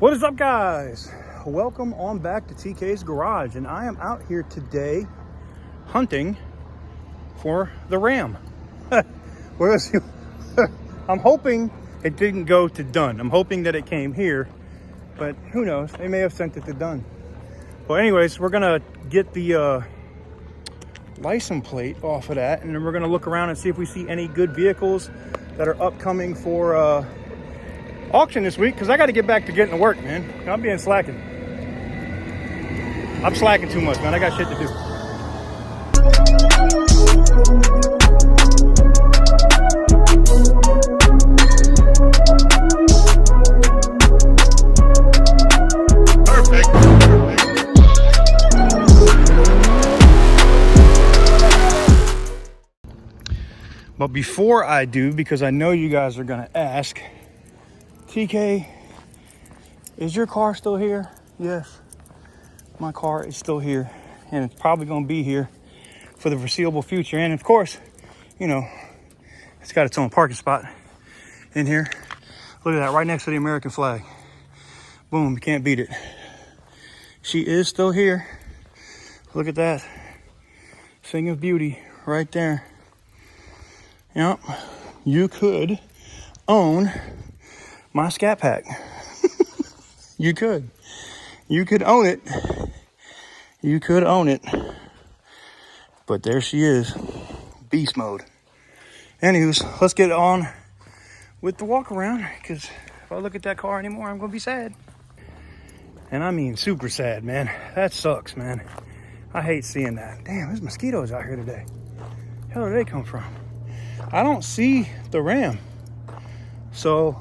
What is up, guys? Welcome on back to TK's Garage, and I am out here today hunting for the Ram. I'm hoping it didn't go to Dunn. I'm hoping that it came here, but who knows? They may have sent it to Dunn. Well, anyways, we're gonna get the license plate off of that, and then we're gonna look around and see if we see any good vehicles that are upcoming for auction this week, because I got to get back to getting to work, man. I'm being slacking. I'm slacking too much, man. I got shit to do. Perfect. But before I do, because I know you guys are going to ask, TK, is your car still here? Yes, my car is still here, and it's probably going to be here for the foreseeable future. And of course, you know, it's got its own parking spot in here. Look at that, right next to the American flag. Boom, you can't beat it. She is still here. Look at that thing of beauty right there. Yep, you could own my Scat Pack. You could own it. You could own it. But there she is, beast mode. Anywho's, let's get on with the walk around, because if I look at that car anymore, I'm gonna be sad. And I mean super sad, man. That sucks, man. I hate seeing that. Damn, there's mosquitoes out here today. Hell, where did they come from? I don't see the Ram, so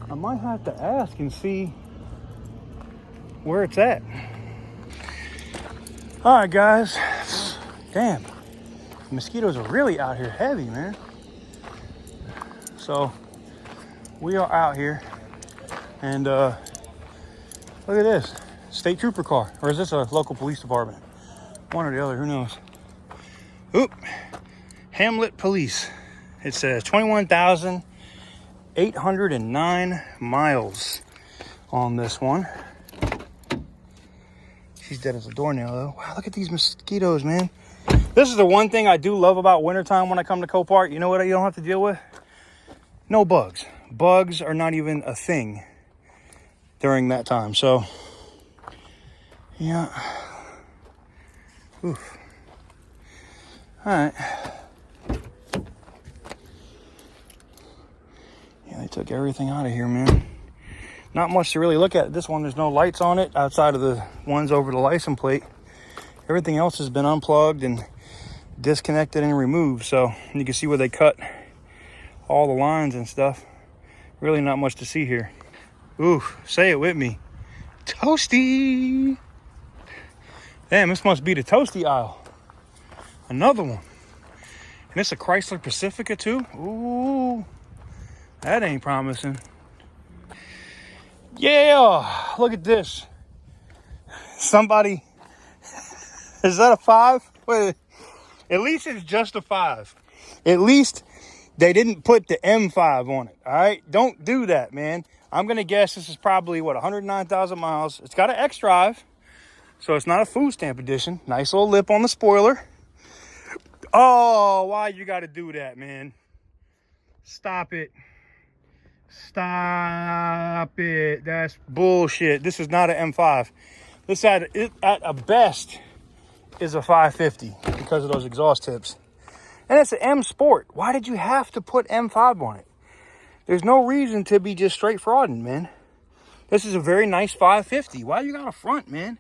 I might have to ask and see where it's at. All right, guys. Damn, the mosquitoes are really out here heavy, man. So we are out here, and look at this state trooper car, or is this a local police department? One or the other, who knows? Oop, Hamlet Police. It says 21,809 miles on this one. She's dead as a doornail, though. Wow, look at these mosquitoes, man. This is the one thing I do love about wintertime when I come to Copart. You know what you don't have to deal with? No bugs. Bugs are not even a thing during that time. So, yeah. Oof. All right. Yeah, they took everything out of here, man. Not much to really look at. This one, there's no lights on it outside of the ones over the license plate. Everything else has been unplugged and disconnected and removed. So you can see where they cut all the lines and stuff. Really not much to see here. Ooh, say it with me. Toasty. Damn, this must be the toasty aisle. Another one. And it's a Chrysler Pacifica too. Ooh, that ain't promising. Yeah, look at this. Somebody, is that a 5? Wait, at least it's just a 5. At least they didn't put the M5 on it, all right? Don't do that, man. I'm going to guess this is probably, 109,000 miles. It's got an X-Drive, so it's not a food stamp edition. Nice little lip on the spoiler. Oh, why you got to do that, man? Stop it. Stop it. That's bullshit. This is not an M5. This at a best is a 550 because of those exhaust tips. And it's an M Sport. Why did you have to put M5 on it? There's no reason to be just straight frauding, man. This is a very nice 550. Why you got a front, man?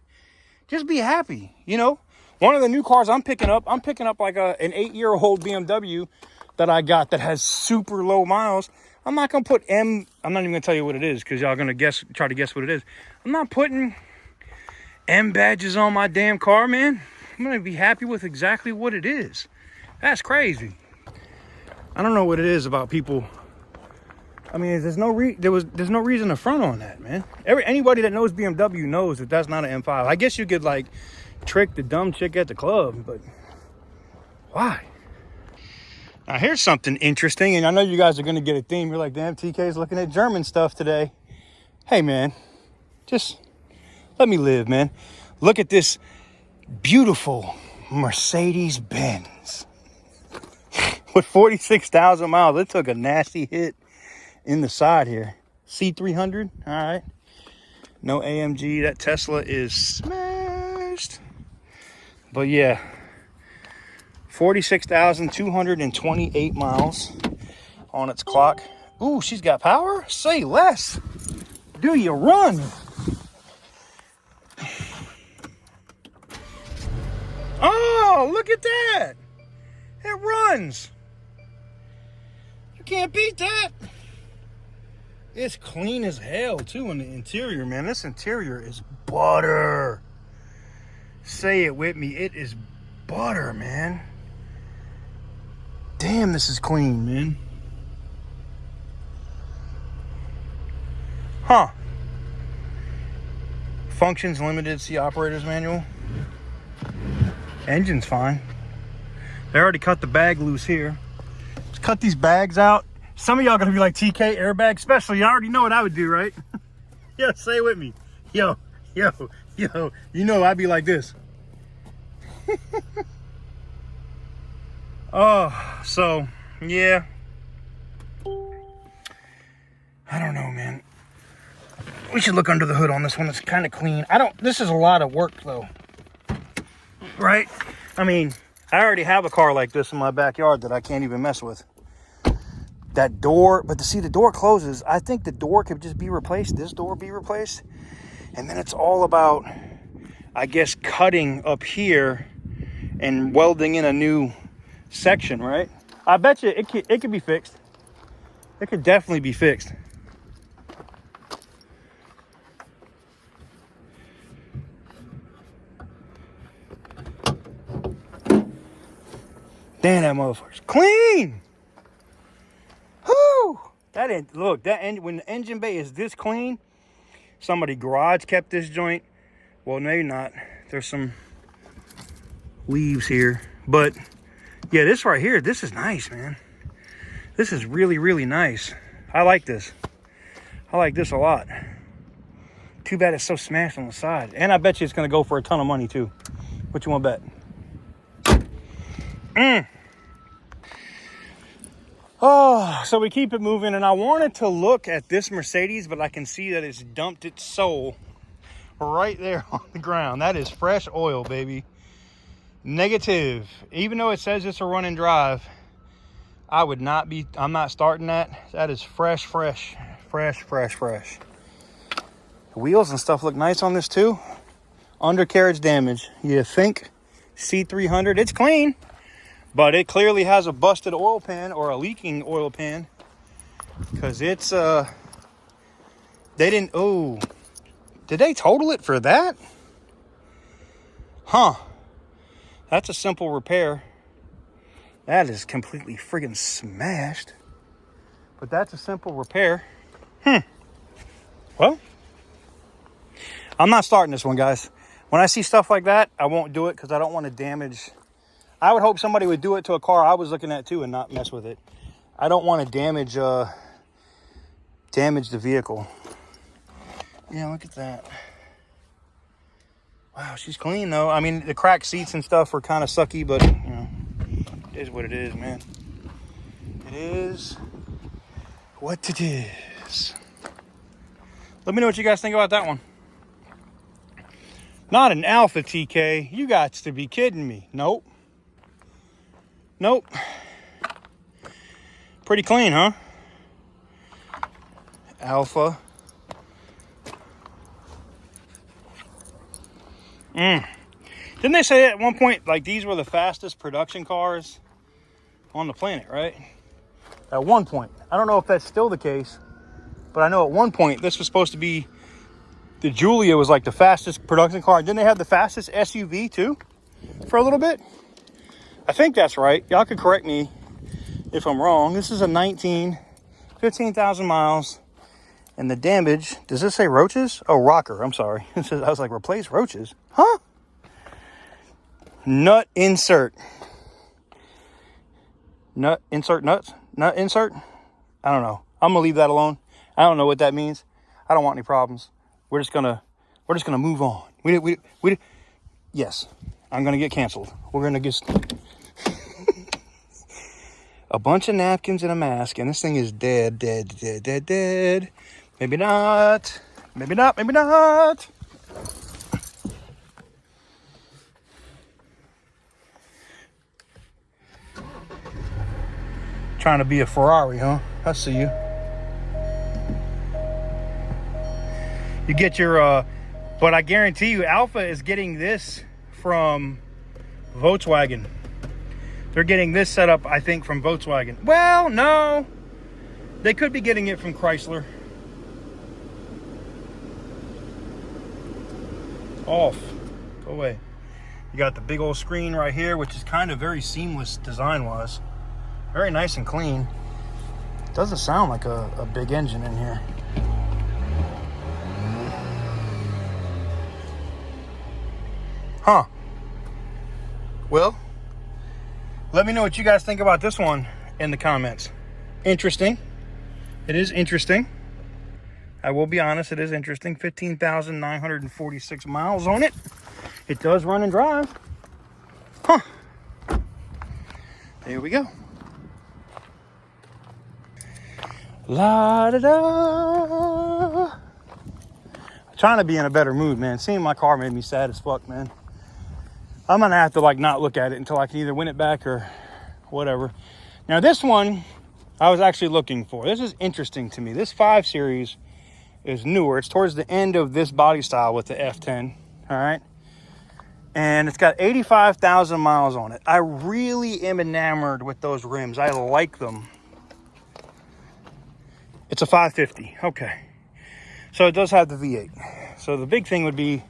Just be happy, you know? One of the new cars I'm picking up like an 8-year-old BMW that I got that has super low miles. I'm not going to put I'm not even going to tell you what it is, because y'all going to try to guess what it is. I'm not putting M badges on my damn car, man. I'm going to be happy with exactly what it is. That's crazy. I don't know what it is about people. I mean, there's no reason to front on that, man. Anybody that knows BMW knows that that's not an M5. I guess you could like trick the dumb chick at the club, but why? Now, here's something interesting, and I know you guys are going to get a theme. You're like, damn, TK's looking at German stuff today. Hey, man, just let me live, man. Look at this beautiful Mercedes Benz with 46,000 miles. It took a nasty hit in the side here. C300, all right. No AMG. That Tesla is smashed. But yeah, 46,228 miles on its clock. Ooh, she's got power? Say less. Do you run? Oh, look at that. It runs. You can't beat that. It's clean as hell, too, in the interior, man. This interior is butter. Say it with me. It is butter, man. Damn, this is clean, man. Huh. Functions limited. See operator's manual. Engine's fine. They already cut the bag loose here. Let's cut these bags out. Some of y'all gonna be like, TK, airbag special. You already know what I would do, right? Yo, say it with me. Yo. You know I'd be like this. Oh, so, yeah. I don't know, man. We should look under the hood on this one. It's kind of clean. This is a lot of work, though. Right? I mean, I already have a car like this in my backyard that I can't even mess with. That door, but to see the door closes, I think the door could just be replaced. This door be replaced. And then it's all about, I guess, cutting up here and welding in a new section, right? I bet you it could be fixed. It could definitely be fixed. Damn, that motherfucker's clean. Whoo! When the engine bay is this clean, somebody garage kept this joint. Well, maybe not. There's some leaves here, but yeah, this right here, this is nice, man. This is really, really nice. I like this. I like this a lot. Too bad it's so smashed on the side. And I bet you it's gonna go for a ton of money too. What you want to bet? Oh, so we keep it moving, and I wanted to look at this Mercedes, but I can see that it's dumped its soul right there on the ground. That is fresh oil, baby. Negative. Even though it says it's a run and drive, I'm not starting that. That is fresh. The wheels and stuff look nice on this too. Undercarriage damage. You think C300, it's clean. But it clearly has a busted oil pan or a leaking oil pan. Because it's, did they total it for that? Huh. That's a simple repair. That is completely friggin' smashed. But that's a simple repair. Well, I'm not starting this one, guys. When I see stuff like that, I won't do it because I don't want to damage. I would hope somebody would do it to a car I was looking at too and not mess with it. I don't want to damage the vehicle. Yeah, look at that. Wow, she's clean though. I mean, the cracked seats and stuff are kind of sucky, but you know, it is what it is, man. It is what it is. Let me know what you guys think about that one. Not an Alpha, TK. You got to be kidding me. Nope. Pretty clean, huh? Alpha. Didn't they say at one point, like, these were the fastest production cars on the planet, right? At one point. I don't know if that's still the case, but I know at one point this was supposed to be, the Giulia was like the fastest production car. Didn't they have the fastest SUV too for a little bit? I think that's right. Y'all could correct me if I'm wrong. This is a 15,000 miles. And the damage, does this say roaches? Oh, rocker, I'm sorry. It says, I was like, replace roaches? Huh? Nut insert. Nut insert nuts? Nut insert? I don't know. I'm going to leave that alone. I don't know what that means. I don't want any problems. We're just gonna move on. Yes, I'm gonna get canceled. We're gonna get a bunch of napkins and a mask, and this thing is dead. Maybe not. Maybe not. Maybe not. Trying to be a Ferrari, huh? I see you. You get your, but I guarantee you, Alpha is getting this from Volkswagen. They're getting this set up, I think, from Volkswagen. Well, no. They could be getting it from Chrysler. Off. Go away. You got the big old screen right here, which is kind of very seamless design-wise. Very nice and clean. Doesn't sound like a big engine in here. Huh. Well, let me know what you guys think about this one in the comments. Interesting. It is interesting. I will be honest, it is interesting. 15,946 miles on it. It does run and drive. Huh. There we go. La da da. I'm trying to be in a better mood, man. Seeing my car made me sad as fuck, man. I'm gonna have to like not look at it until I can either win it back or whatever. Now this one I was actually looking for. This is interesting to me. This 5 Series is newer. It's towards the end of this body style with the F10. All right. And it's got 85,000 miles on it. I really am enamored with those rims. I like them. It's a 550. Okay. So it does have the V8. So the big thing would be,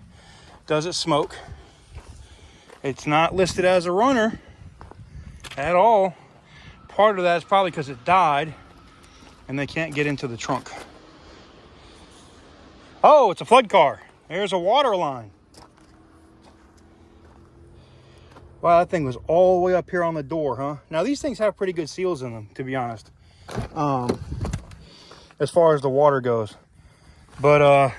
does it smoke? It's not listed as a runner at all. Part of that is probably because it died and they can't get into the trunk. Oh, it's a flood car. There's a water line. Wow, that thing was all the way up here on the door, huh? Now, these things have pretty good seals in them, to be honest. As far as the water goes. But,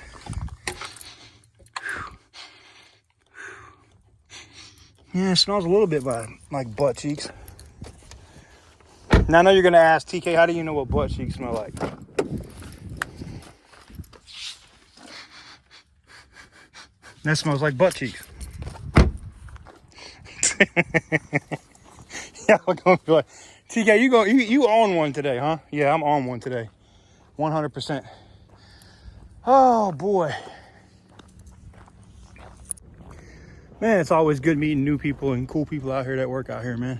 yeah, it smells a little bit like butt cheeks. Now, I know you're going to ask, TK, how do you know what butt cheeks smell like? That smells like butt cheeks. Yeah, I'm gonna be like, TK, you on one today, huh? Yeah, I'm on one today. 100%. Oh, boy. Man, it's always good meeting new people and cool people out here that work out here, man.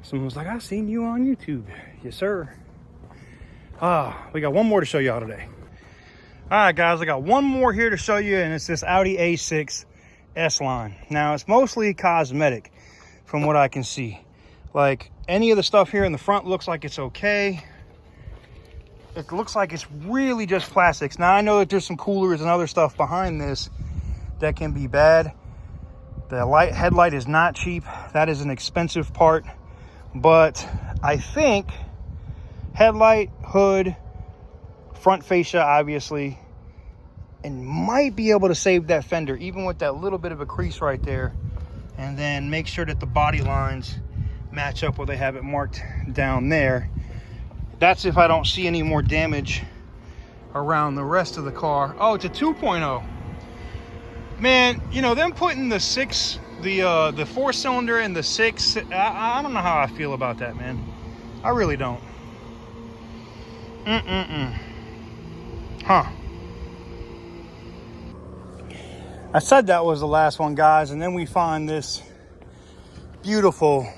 Someone was like, I've seen you on YouTube. Yes, sir. We got one more to show y'all today. All right, guys, I got one more here to show you, and it's this Audi A6 S-Line. Now, it's mostly cosmetic from what I can see. Like, any of the stuff here in the front looks like it's okay. It looks like it's really just plastics. Now, I know that there's some coolers and other stuff behind this that can be bad. The headlight is not cheap. That is an expensive part. But I think headlight, hood, front fascia, obviously, and might be able to save that fender, even with that little bit of a crease right there. And then make sure that the body lines match up where they have it marked down there. That's if I don't see any more damage around the rest of the car. Oh, it's a 2.0. Man, you know, them putting the 6, the 4-cylinder and the 6, I don't know how I feel about that, man. I really don't. Huh. I said that was the last one, guys, and then we find this beautiful,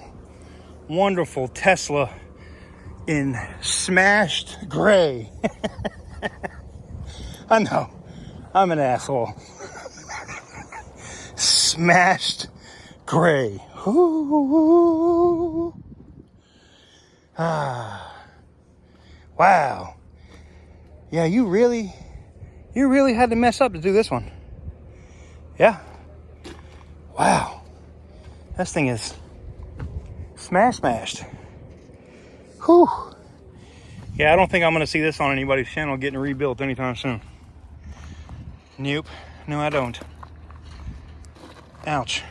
wonderful Tesla in smashed gray. I know, I'm an asshole. Smashed gray. Ooh. Wow. Yeah, you really had to mess up to do this one. Yeah. Wow. This thing is smashed. Whew. Yeah, I don't think I'm going to see this on anybody's channel getting rebuilt anytime soon. Nope. No, I don't. Ouch.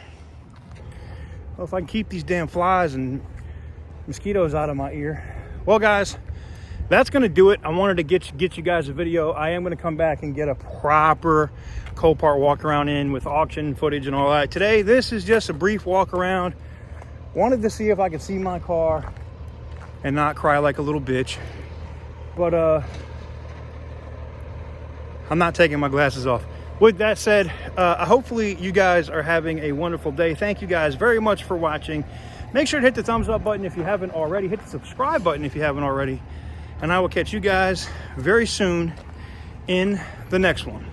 Well, if I can keep these damn flies and mosquitoes out of my ear. Well, guys, that's going to do it. I wanted to get you guys a video. I am going to come back and get a proper Copart walk around in with auction footage and all that. Today, this is just a brief walk around. Wanted to see if I could see my car and not cry like a little bitch. But I'm not taking my glasses off. With that said, hopefully you guys are having a wonderful day. Thank you guys very much for watching. Make sure to hit the thumbs up button if you haven't already. Hit the subscribe button if you haven't already. And I will catch you guys very soon in the next one.